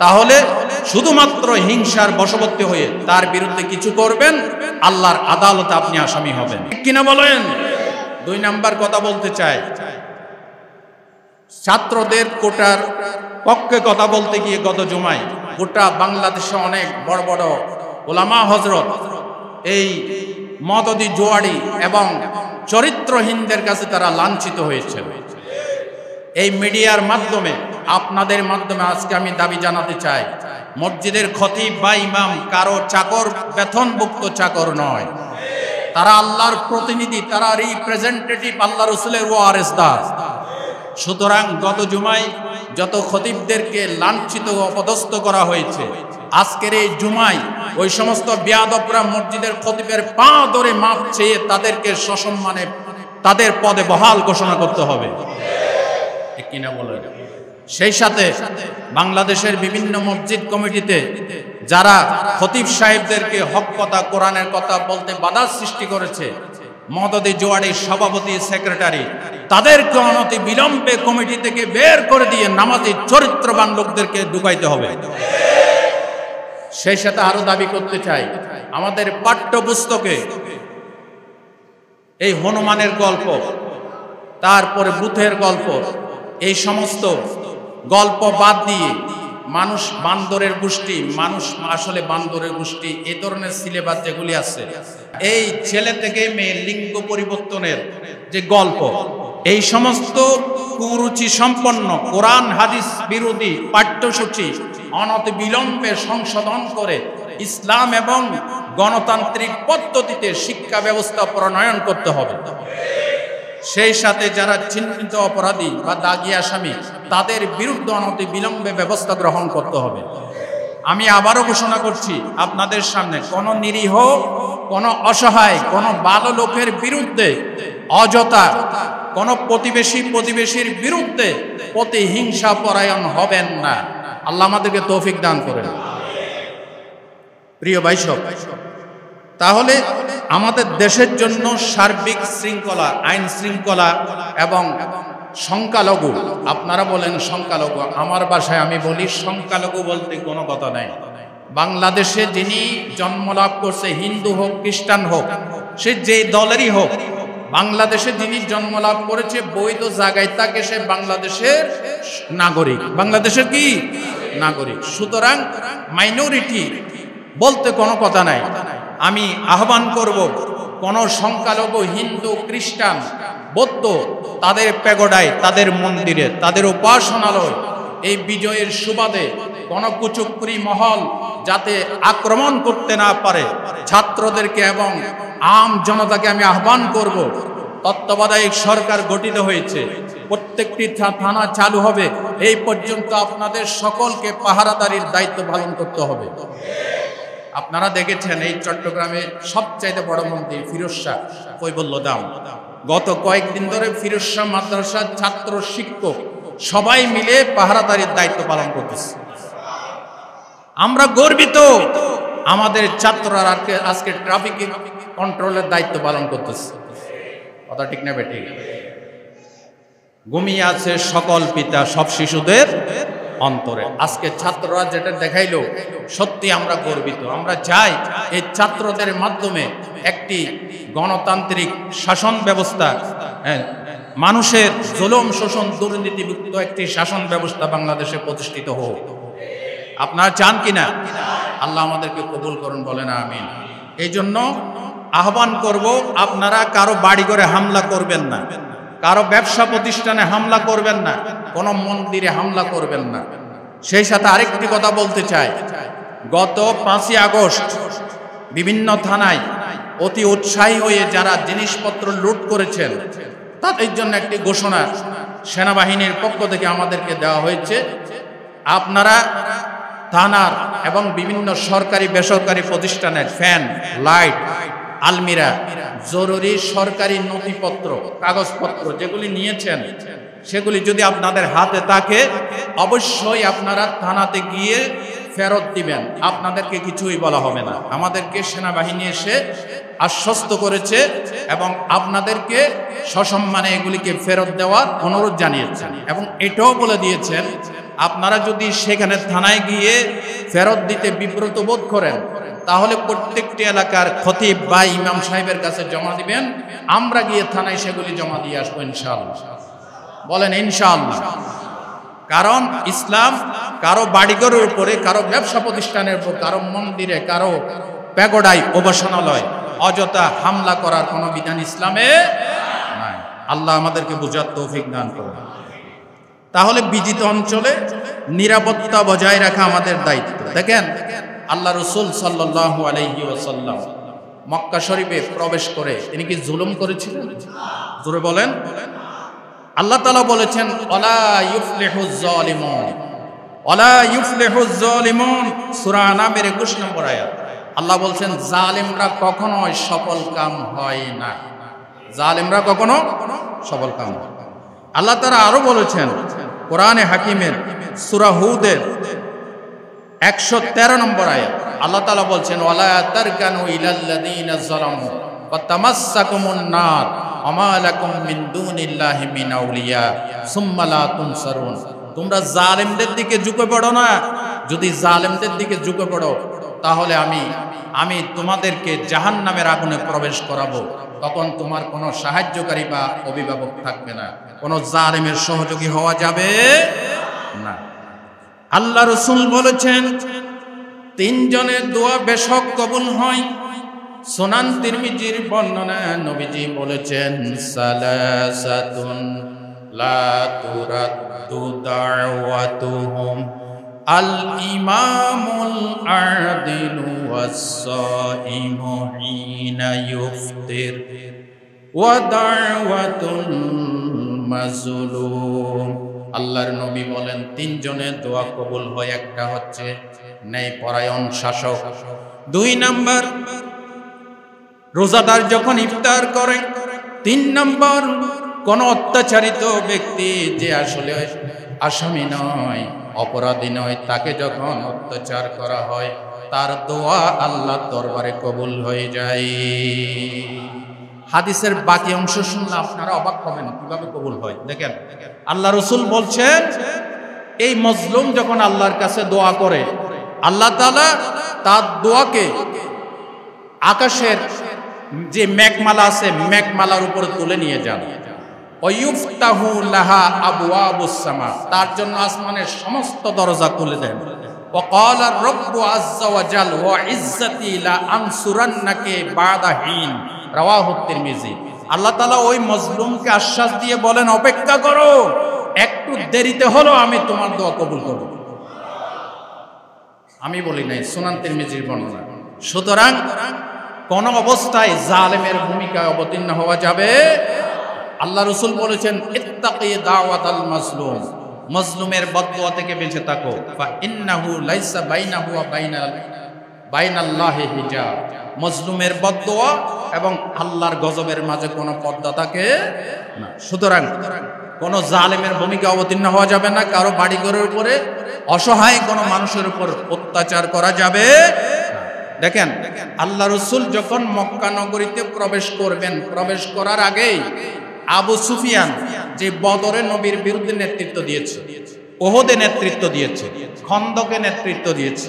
তাহলে শুধুমাত্র হিংসার বশবর্তী হয়ে তার বিরুদ্ধে কিছু করবেন, আল্লাহর আদালতে আপনি আসামি হবেন, ঠিক কিনা বলেন? 2 নাম্বার কথা বলতে চাই, ছাত্রদের কোটার পক্ষে কথা বলতে গিয়ে গত জুমায় গোটা বাংলাদেশে অনেক বড় বড় ওলামা হযরত এই মদদি জোয়াড়ি এবং চরিত্রহীনদের কাছে তারা লাঞ্ছিত হয়েছে। এই মিডিয়ার মাধ্যমে, আপনাদের মাধ্যমে আজকে আমি দাবি জানাতে চাই, মসজিদের খতিব বা ইমাম কারো চাকর, বেতনভুক্ত চাকর নয়। তারা আল্লাহর প্রতিনিধি, তারা রিপ্রেজেন্টেটিভ, আল্লাহ রাসূলের ওয়ারিসদার। সুতরাং গত জুমায় যত খতিবদেরকে লাঞ্ছিত ও অপদস্থ করা হয়েছে, আজকের এই জুমায় ওই সমস্ত বেয়াদবরা মসজিদের খতিবের পা ধরে মাপ চেয়ে তাদেরকে সসম্মানে তাদের পদে বহাল ঘোষণা করতে হবে, ঠিক কিনা বলেন? সেই সাথে বাংলাদেশের বিভিন্ন মসজিদ কমিটিতে যারা খতিব সাহেবদেরকে হক কথা, কোরআনের কথা বলতে বাধা সৃষ্টি করেছে, মদদি জোয়াড়ির সভাপতি, সেক্রেটারি, তাদেরকে অনতি বিলম্বে কমিটি থেকে বের করে দিয়ে নামাজি চরিত্রবান লোকদেরকে ঢুকাইতে হবে। সেই সাথে আরো দাবি করতে চাই, আমাদের পাঠ্যপুস্তকে এই হনুমানের গল্প, তারপরে বুথের গল্প, এই সমস্ত গল্প বাদ দিয়ে মানুষ বান্দরের গোষ্ঠী, মানুষ আসলে বান্দরের গোষ্ঠী, এই ধরনের সিলেবাস যেগুলি আছে, এই ছেলে থেকে মেয়ে লিঙ্গ পরিবর্তনের যে গল্প, এই সমস্ত কুরুচি সম্পন্ন কোরআন হাদিস বিরোধী পাঠ্যসূচি অনতি বিলম্বে সংশোধন করে ইসলাম এবং গণতান্ত্রিক পদ্ধতিতে শিক্ষা ব্যবস্থা প্রণয়ন করতে হবে। সেই সাথে যারা চিহ্নিত অপরাধী বা দাগী আসামি, তাদের বিরুদ্ধে অনতি বিলম্বে ব্যবস্থা গ্রহণ করতে হবে। আমি আবারও ঘোষণা করছি আপনাদের সামনে, কোন নিরীহ, কোন অসহায়, কোন ভালো লোকের বিরুদ্ধে অযথা কোন প্রতিবেশীর বিরুদ্ধে প্রতিহিংসা পরায়ণ হবেন না। আল্লাহ আমাদেরকে তৌফিক দান করেন। প্রিয় ভাই সব, তাহলে আমাদের দেশের জন্য সার্বিক শৃঙ্খলা, আইন শৃঙ্খলা এবং সংখ্যালঘু, আপনারা বলেন সংখ্যালঘু, আমার ভাষায় আমি বলি সংখ্যালঘু বলতে কোনো কথা নাই। বাংলাদেশে যিনি জন্মলাভ করছে, হিন্দু হোক খ্রিস্টান হোক, সে যে দলেরই হোক, বাংলাদেশে যিনি জন্মলাভ করেছে বৈধ জায়গায় তাকে সে বাংলাদেশের নাগরিক, বাংলাদেশের কি নাগরিক। সুতরাং মাইনরিটি বলতে কোনো কথা নাই। আমি আহ্বান করব, কোন সংখ্যালঘু হিন্দু, খ্রিস্টান, বৌদ্ধ, তাদের প্যাগোডায়, তাদের মন্দিরে, তাদের উপাসনালয় এই বিজয়ের সুবাদে কোন কুচুকরি মহল যাতে আক্রমণ করতে না পারে, ছাত্রদেরকে এবং আম জনতাকে আমি আহ্বান করব, তত্ত্বাবধায়ক সরকার গঠিত হয়েছে, প্রত্যেকটি থানা চালু হবে, এই পর্যন্ত আপনাদের সকলকে পাহারাদারির দায়িত্ব পালন করতে হবে। আপনারা দেখেছেন এই চট্টগ্রামে সবচাইতে বড় মন্দির ফিরোজ শাহ কৈবল্যধাম, গত কয়েকদিন ধরে ফিরোজ শাহ মাদ্রাসার ছাত্র, শিক্ষক সবাই মিলে পাহারাদারির দায়িত্ব পালন করতেছে। আমরা গর্বিত, আমাদের ছাত্ররা আজকে ট্রাফিক কন্ট্রোলের দায়িত্ব পালন করতেছে। কথা ঠিক না বেঠিক? ঘুমিয়ে আছে সকল পিতা সব শিশুদের অন্তরে। আজকে ছাত্ররা যেটা দেখাইলো, সত্যি আমরা গর্বিত। আমরা চাই এই ছাত্রদের মাধ্যমে একটি গণতান্ত্রিক শাসন ব্যবস্থা, মানুষের জুলুম শোষণ দুর্নীতিমুক্ত একটি শাসন ব্যবস্থা বাংলাদেশে প্রতিষ্ঠিত হোক। আপনারা চান কিনা? আল্লাহ আমাদেরকে কবুল করুন, বলেন আমিন। এই জন্য আহ্বান করব, আপনারা কারো বাড়ি ঘরে হামলা করবেন না, কারো ব্যবসা প্রতিষ্ঠানে হামলা করবেন না, কোন মন্দিরে হামলা করবেন না। সেই সাথে আরেকটি কথা বলতে চাই, গত 5ই আগস্ট বিভিন্ন থানায় অতি উৎসাহী হয়ে যারা জিনিসপত্র লুট করেছেন, তাদের জন্য একটি ঘোষণা সেনাবাহিনীর পক্ষ থেকে আমাদেরকে দেওয়া হয়েছে। আপনারা থানার এবং বিভিন্ন সরকারি বেসরকারি প্রতিষ্ঠানের ফ্যান, লাইট, আলমিরা, জরুরি সরকারি নথিপত্র, কাগজপত্র যেগুলি নিয়েছেন, সেগুলি যদি আপনাদের হাতে থাকে অবশ্যই আপনারা থানাতে গিয়ে ফেরত দিবেন, আপনাদেরকে কিছুই বলা হবে না। আমাদেরকে সেনাবাহিনী এসে আশ্বস্ত করেছে এবং আপনাদেরকে সসম্মানে এগুলিকে ফেরত দেওয়ার অনুরোধ জানিয়েছেন এবং এটাও বলে দিয়েছেন, আপনারা যদি সেখানে থানায় গিয়ে ফেরত দিতে বিব্রত বোধ করেন, তাহলে প্রত্যেকটি এলাকার খতিব বা ইমাম সাহেবের কাছে জমা দিবেন, আমরা গিয়ে থানায় সেগুলি জমা দিয়ে আসবো ইনশাআল্লাহ। বলেন ইনশাআল্লাহ। কারণ ইসলাম কারো বাড়িঘরের উপরে, কারো ব্যবসা প্রতিষ্ঠানের উপর, কারো মন্দিরে, কারো প্যাগোডায়, উপাসনালয় অযথা হামলা করার কোনো বিধান ইসলামে নাই। আল্লাহ আমাদেরকে বুঝার তৌফিক দান করুন। তাহলে বিজিত অঞ্চলে নিরাপত্তা বজায় রাখা আমাদের দায়িত্ব। দেখেন আল্লাহ রাসূল সাল্লাল্লাহু আলাইহি ওয়াসাল্লাম মক্কা শরীফে প্রবেশ করে তিনি কি জুলুম করেছিলেন? জোরে বলেন। আল্লাহ তাআলা বলেছেন ওয়ালা ইউফলিহুজ জালিমুন, ওয়ালা ইউফলিহুজ জালিমুন, সূরা আনামের 21 নম্বর আয়াত। আল্লাহ বলছেন জালিমরা কখনোই সফল কাম হয় না, জালিমরা কখনো সফল কাম হয় না। আল্লাহ তাআলা আরো বলেছেন কোরআনে হাকিমের সূরা হুদের 113 নম্বর আয়াত। আল্লাহ তাআলা বলছেন ওয়ালা তারকানু ইলাল্লাযীনা যালামু ফাতামাসসাকুমুন নার ওয়া লাকুম মিন দুনিল্লাহি মিন আউলিয়া সুম্মা লা তুনসারুন। তোমরা জালেমদের দিকে ঝুঁকে পড়ো না, যদি জালেমদের দিকে ঝুঁকে পড়ো তাহলে আমি তোমাদেরকে জাহান্নামের আগুনে প্রবেশ করাবো, তখন তোমার কোনো সাহায্যকারী বা অভিভাবক থাকবে না, কোনো জালেমের সহযোগী হওয়া যাবে না। আল্লাহ রাসূল বলেছেন তিনজনের দোয়া বেশক কবুল হয়। সুনান তিরমিজির বর্ণনা নবীজি বলেছেন সালাসাতুন লা তুরাদ্দু দাওয়াতুহুম আল ইমামুল আদিলু ওয়াস-সাইমু হিনা ইফতির ওয়া দাওয়াতুল মাজলুম। আল্লাহর নবী বলেন তিনজনের দোয়া কবুল হয়। একটা হচ্ছে ন্যায়পরায়ণ শাসক, 2 নাম্বার রোজাদার যখন ইফতার করে, 3 নাম্বার কোন অত্যাচারিত ব্যক্তি যে আসলে আসামি নয়, অপরাধী নয়, তাকে যখন অত্যাচার করা হয় তার দোয়া আল্লাহর দরবারে কবুল হয়ে যায়। হাদিসের বাকি অংশ শুনলে আপনারা অবাক হবেন কিভাবে কবুল হয়। দেখেন আল্লাহ রাসূল বলছেন এই মজলুম যখন আল্লাহর কাছে দোয়া করে, আল্লাহ তাআলা তার দোয়াকে আকাশের যে মেঘমালা আছে মেঘমালার উপরে তুলে নিয়ে যান। ওয়ুফতাহু লাহা আবওয়াবুস সামা, তার জন্য আসমানের সমস্ত দরজা খুলে দেন। ওয়া ক্বালা রাব্বু আযজা ওয়া জাল ওয়া ইজ্জাতি লা আনসুরান্নাকা বাদা হিন, রাওয়াহু তিরমিজি। আল্লাহ তাআলা ওই মজলুমকে আশ্বাস দিয়ে বলেন অপেক্ষা করো, একটু দেরিতে হলো আমি তোমার দোয়া কবুল করব। আমি বলি নাই, সুনান তিরমিজির বর্ণনা। সুতরাং কোন অবস্থায় জালেমের ভূমিকায় অবতীর্ণ হওয়া যাবে। আল্লাহ রাসূল বলেছেন ইত্তাকি দাওয়াতাল মাজলুম, মজলুমের বদদুয়া থেকে বেঁচে থাকো। ফা ইন্নাহু লাইসা বাইনাহু ওয়া বাইনাল্লাহি হিজাব, মজলুমের বদদুয়া এবং আল্লাহর গজবের মাঝে কোনো পর্দা থাকে না। সুতরাং কোন জালেমের ভূমিকা অবতীর্ণ হওয়া যাবে না, কারো বাড়িঘরের উপরে অসহায় কোনো মানুষের উপর অত্যাচার করা যাবে। দেখেন আল্লাহ রাসূল যখন মক্কা নগরীতে প্রবেশ করবেন, প্রবেশ করার আগেই আবু সুফিয়ান যে বদরে নবীর বিরুদ্ধে নেতৃত্ব দিয়েছে, ওহদে নেতৃত্ব দিয়েছে, খন্দকে নেতৃত্ব দিয়েছে,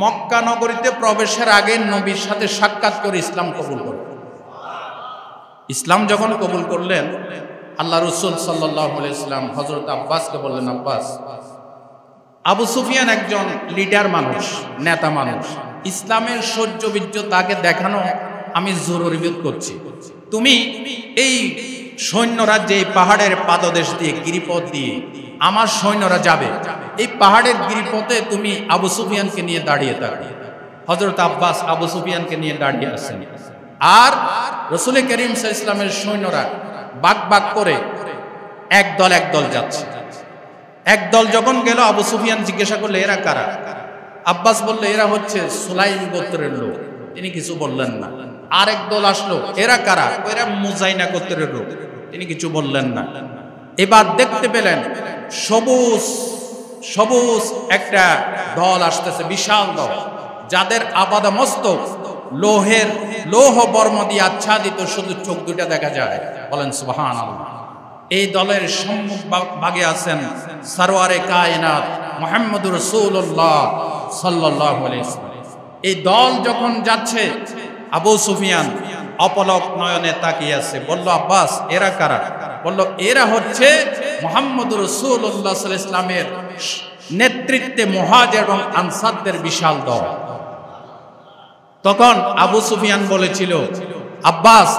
মক্কা নগরীতে প্রবেশের আগে নবীর সাথে সাক্ষাৎ করে ইসলাম কবুল করলেন। ইসলাম যখন কবুল করলেন আল্লাহ রাসূল সাল্লাল্লাহু আলাইহি ওয়াসাল্লাম হযরত আব্বাসকে বললেন, আব্বাস, আবু সুফিয়ান একজন লিডার মানুষ, নেতা মানুষ, ইসলামের সৌর্য বীর্য তাকে দেখানো আমি জরুরি বোধ করছি। তুমি এই সৈন্যরা যে পাহাড়ের পাদদেশ দিয়ে গিরিপথ দিয়ে আমার সৈন্যরা যাবে, এই পাহাড়ের গিরিপথে তুমি আবু সুফিয়ানকে নিয়ে দাঁড়িয়ে থাকো। হযরত আব্বাস আবু সুফিয়ানকে নিয়ে দাঁড়িয়ে আছেন, আর রাসূল করিম সাল্লাল্লাহু আলাইহি ওয়াসাল্লামের সৈন্যরা বাক বাক করে একদল একদল যাচ্ছে। একদল যখন গেল আবু সুফিয়ান জিজ্ঞাসা করলে এরা কারা? আব্বাস বললে এরা হচ্ছে সুলাইম গোত্রের লোক। তিনি কিছু বললেন না। আরেক দল আসলো, এরা কারা? এরা মুজাইনা গোত্রের লোক। তিনি কিছু বললেন না। এবার দেখতে পেলেন সবুজ সবুজ একটা দল আসতেছে, বিশাল দল, যাদের আপাদমস্তক লৌহ বর্ম দিয়ে আচ্ছাদিত, শুধু চোখ দুটা দেখা যায়। বলেন সুবহানাল্লাহ। এই দলের সম্মুখ ভাগে আছেন সরওয়ারে কায়নাত মুহাম্মদুর রাসূলুল্লাহ সাল্লাল্লাহু আলাইহি ওয়াসাল্লাম। এই দল যখন যাচ্ছে আবু সুফিয়ান অপলক নয়নে তাকিয়ে আছে। বলল, আব্বাস, এরা কারা? বলল, এরা হচ্ছে মুহাম্মদুর রাসূলুল্লাহ সাল্লাল্লাহু আলাইহি ওয়াসাল্লামের নেতৃত্বে মুহাজির এবং আনসারদের বিশাল দল। তখন আবু সুফিয়ান বলেছিল, আব্বাস,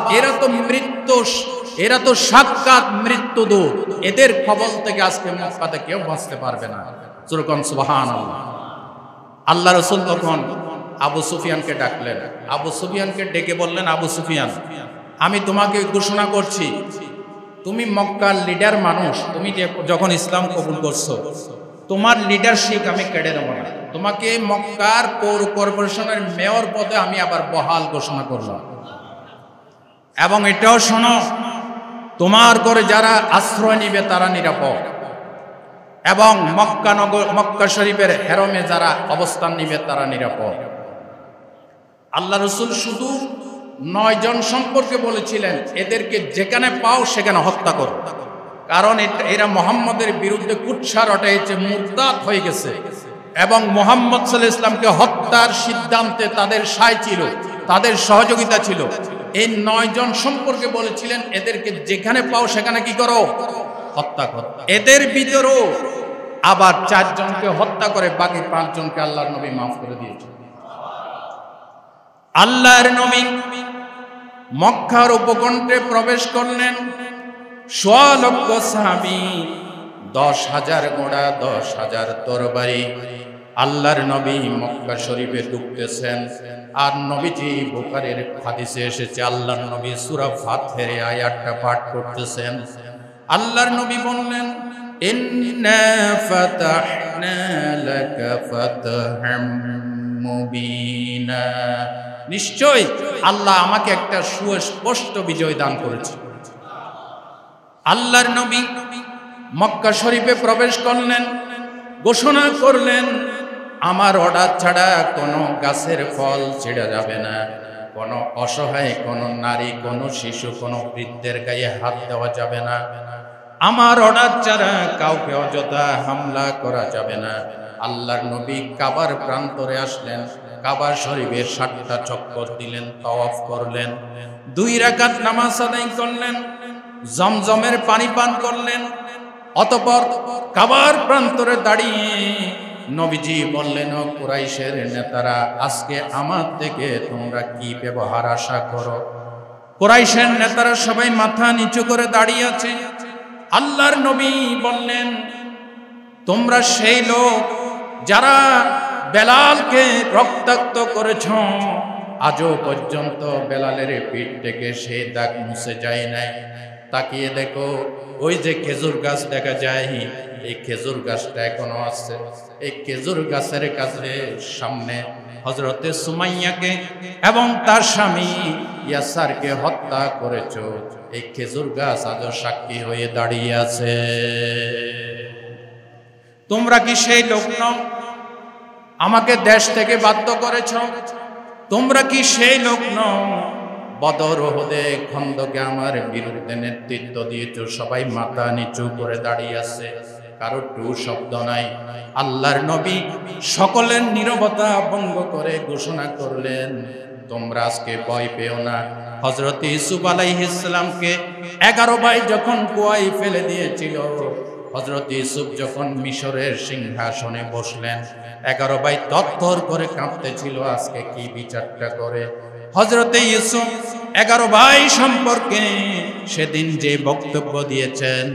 এরা তো সাক্ষাৎ মৃত্যুদূত, এদের কবল থেকে আজকে মক্কাতে কেউ বাঁচতে পারবে না। সুরকন সুবহানাল্লাহ। আল্লাহ রাসূল তখন আবু সুফিয়ানকে ডাকলেন। আবু সুফিয়ানকে ডেকে বললেন, আবু সুফিয়ান, আমি তোমাকে ঘোষণা করছি, তুমি মক্কার লিডার মানুষ, তুমি যে যখন ইসলাম কবুল করছো, তোমার লিডারশিপ আমি কেড়ে নেব না। তোমাকে মক্কার পৌর কর্পোরেশনের মেয়র পদে আমি আবার বহাল ঘোষণা করলাম। এবং এটাও শোনো, তোমার ঘরে যারা আশ্রয় নিবে তারা নিরাপদ, এবং মক্কা শরীফের হেরমে যারা অবস্থান নিবে তারা নিরাপদ। আল্লাহ রাসূল শুধু 9 জন সম্পর্কে বলেছিলেন, এদেরকে যেখানে পাও সেখানে হত্যা করো, কারণ এরা মুহাম্মদের বিরুদ্ধে কুৎসা রটাইছে, মুরতাদ হয়ে গেছে, এবং মুহাম্মদ সাল্লাল্লাহু আলাইহি ওয়াসাল্লামকে হত্যার সিদ্ধান্তে তাদের সায় ছিল, তাদের সহযোগিতা ছিল। এই 9 জন সম্পর্কে বলেছিলেন, এদেরকে যেখানে পাও সেখানে কি করো, হত্যা করো। এদের ভিতরেও আবার 4 জনকে হত্যা করে বাকি 5 জনকে আল্লাহর নবী মাফ করে দিয়েছেন। আল্লাহর নবী মক্কার উপকণ্ঠে প্রবেশ করলেন, 100 লক্ষ সাহাবী, 10,000 ঘোড়া, 10,000 তরবারি। আল্লাহর নবী মক্কা শরীফে ঢুকতেছেন, আর নবীজি বুখারীর হাদিসে এসেছে, আল্লাহর নবী সূরা ফাতিহার আয়াতটা পাঠ করতেছেন। আল্লাহর নবী বললেন, ইন্না ফাতাহনা লাকা ফাতহাম মুবিনা, নিশ্চয় আল্লাহ আমাকে একটা সুস্পষ্ট বিজয় দান করেছে। আল্লাহর নবী মক্কা শরীফে প্রবেশ করলেন, ঘোষণা করলেন, আমার অর্ডার ছাড়া কোনো গাছের ফল ছিঁড়া যাবে না, কোনো অসহায়, কোনো নারী, কোনো শিশু, কোনো বৃদ্ধের গায়ে হাত দেওয়া যাবে না, আমার অর্ডার ছাড়া কাউকে অযথা হামলা করা যাবে না। আল্লাহর নবী কাবার প্রান্তরে আসলেন, কাবা শরীফে 7টা চক্কর দিলেন, তাওয়াফ করলেন, 2 রাকাত নামাজ আদায় করলেন, জমজমের পানি পান করলেন। অতঃপর কাবার প্রান্তরে দাঁড়িয়ে নবীজি বললেন, ও কুরাইশের নেতারা, আজকে আমার থেকে তোমরা কি ব্যবহার আশা করো? কুরাইশের নেতারা সবাই মাথা নিচু করে দাঁড়িয়ে আছে। আল্লাহর নবী বললেন, তোমরা সেই লোক যারা বেলালকে রক্তাক্ত করেছ, আজও পর্যন্ত বেলালের পিঠ থেকে সেই দাগ মুছে যায় নাই। তাকিয়ে দেখো, ওই যে খেজুর গাছ দেখা যায়, এই খেজুর গাছটা এখনো আছে। এই খেজুর গাছের কাছে সামনে হযরতে সুমাইয়াকে এবং তার স্বামী ইয়াসারকে হত্যা করেছ, এই খেজুর গাছ আজও সাক্ষী হয়ে দাঁড়িয়ে আছে। তোমরা কি সেই লোক নও আমাকে দেশ থেকে বাধ্য করেছ? তোমরা কি সেই লোক নও বদর, উহুদে, খন্দকে আমার বিরুদ্ধে নেতৃত্ব দিয়েছ? সবাই মাথা নিচু করে দাঁড়িয়ে আছে, কারো টু শব্দ নাই। আল্লাহর নবী সকলের নীরবতা ভঙ্গ করে ঘোষণা করলেন, তোমরা আজকে ভয় পেও না। হযরত ইউসুফ আলাইহিস সালামকে 11 ভাই যখন কুয়ায় ফেলে দিয়েছিল, হযরত ইউসুফ যখন মিশরের সিংহাসনে বসলেন, 11 ভাই তরতর করে কাঁপতেছিল, আজকে কি বিচারটা করে। হযরত ইউসুফ 11 ভাই সম্পর্কে সেদিন যে বক্তব্য দিয়েছেন,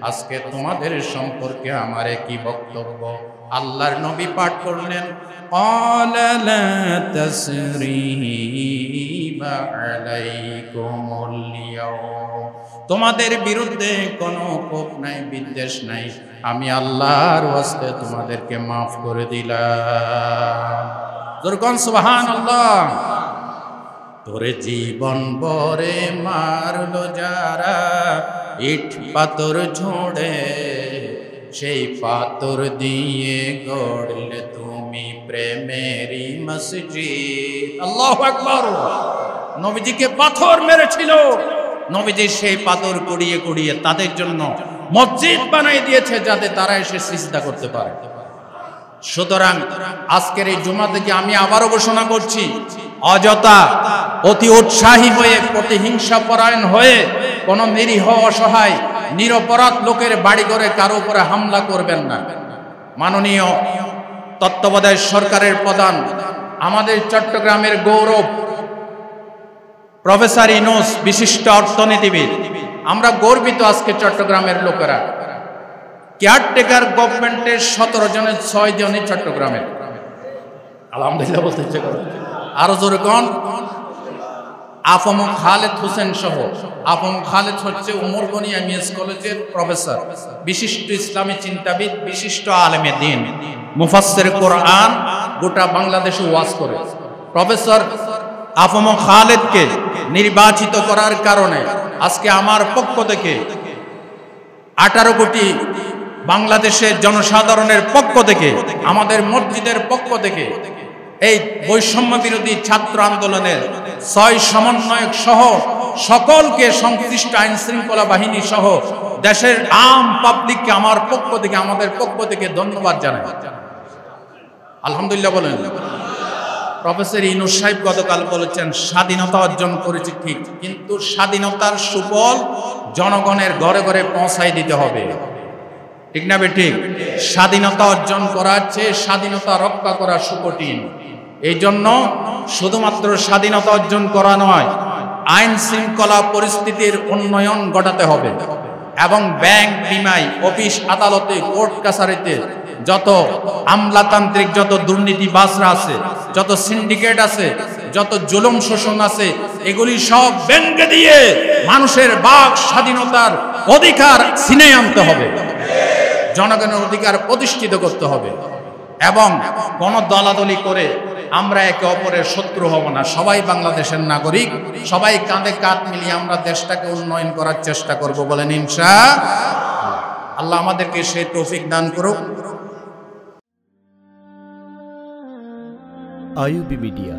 আজকে তোমাদের সম্পর্কে আমার কি বক্তব্য? আল্লাহর নবী পাঠ করলেন, ক্বালা লা তাসরিবা আলাইকুমুল ইয়াওম, তোমাদের বিরুদ্ধে কোনো কোপ নাই, বিদ্বেষ নাই, আমি আল্লাহর ওয়াস্তে তোমাদেরকে মাফ করে দিলাম। যখন সুবহানাল্লাহ। তোরে জীবন বরে মারলো যারা, ইট পাথর ছোড়ে, সেই পাথর দিয়ে গড়লে তুমি প্রেমেরই মসজিদ। আল্লাহু আকবার। নবীজিকে পাথর মেরেছিল, নবীজি সেই পাথর কুড়িয়ে কুড়িয়ে তাদের জন্য মসজিদ বানাই দিয়েছে, যাতে তারা এসে সিজদা করতে পারে। সুতরাং আজকের এই জুমা থেকে আমি আবারও ঘোষণা করছি, অযথা অতি উৎসাহী হয়ে, প্রতিহিংসা পরায়ণ হয়ে কোন নিরীহ, অসহায়, নিরপরাধ লোকের বাড়ি ঘরে কারো উপরে হামলা করবেন না। মাননীয় তত্ত্বাবধায়ক সরকারের প্রধান, আমাদের চট্টগ্রামের গৌরব প্রফেসর ইউনূস, বিশিষ্ট অর্থনীতিবিদ, আমরা গর্বিত আজকে চট্টগ্রামের লোকেরা। কেয়ারটেকার গভর্নমেন্টের 17 জনের 6 জনই চট্টগ্রামের। আলহামদুলিল্লাহ বলতে ইচ্ছে করে। আরো জোরে কোন? আফম খালেদ হোসেন সহ। আফম খালেদ হচ্ছে উমর গনি এমএস কলেজের প্রফেসর, বিশিষ্ট ইসলামী চিন্তাবিদ, বিশিষ্ট আলেমে দ্বীন, মুফাসসির কোরআন, গোটা বাংলাদেশে ওয়াজ করে। প্রফেসর আফম খালেদকে নির্বাচিত করার কারণে আজকে আমার পক্ষ থেকে 18 কোটি বাংলাদেশের জনসাধারণের পক্ষ থেকে, আমাদের মসজিদের পক্ষ থেকে এই বৈষম্য বিরোধী ছাত্র আন্দোলনের 6 সমন্বয়ক সহ সকলকে, সংশ্লিষ্ট আইন শৃঙ্খলা বাহিনী সহ দেশের আম পাবলিককে আমার পক্ষ থেকে, আমাদের পক্ষ থেকে ধন্যবাদ জানাই। আলহামদুলিল্লাহ বলেন। প্রফেসর ইউনূস সাহেব গতকাল বলেছেন স্বাধীনতা অর্জন করেছি ঠিক, কিন্তু স্বাধীনতার সুফল জনগণের ঘরে ঘরে পৌঁছাই দিতে হবে। ঠিক না বেঠিক? স্বাধীনতা অর্জন করার চেয়ে স্বাধীনতা রক্ষা করা সুকঠিন। এই জন্য শুধুমাত্র স্বাধীনতা অর্জন করা নয়, আইন শৃঙ্খলা পরিস্থিতির উন্নয়ন ঘটাতে হবে এবং ব্যাংক, বিমায়, অফিস আদালতে, কোর্ট কাছারিতে যত আমলাতান্ত্রিক, যত দুর্নীতিবাজরা আছে, যত সিন্ডিকেট আছে, যত জুলুম শোষণ আছে, এগুলি সব ভেঙে দিয়ে মানুষের বাক স্বাধীনতার অধিকার ছিনিয়ে আনতে হবে, জনগণের অধিকার প্রতিষ্ঠিত করতে হবে। এবং কোন দলাদলি করে আমরা একে অপরের শত্রু হব না। সবাই বাংলাদেশের নাগরিক, সবাই কাঁধে কাঁধ মিলিয়ে আমরা দেশটাকে উন্নয়ন করার চেষ্টা করব, বলেন ইনশাআল্লাহ। আল্লাহ আমাদেরকে সেই তৌফিক দান করুক। IUB media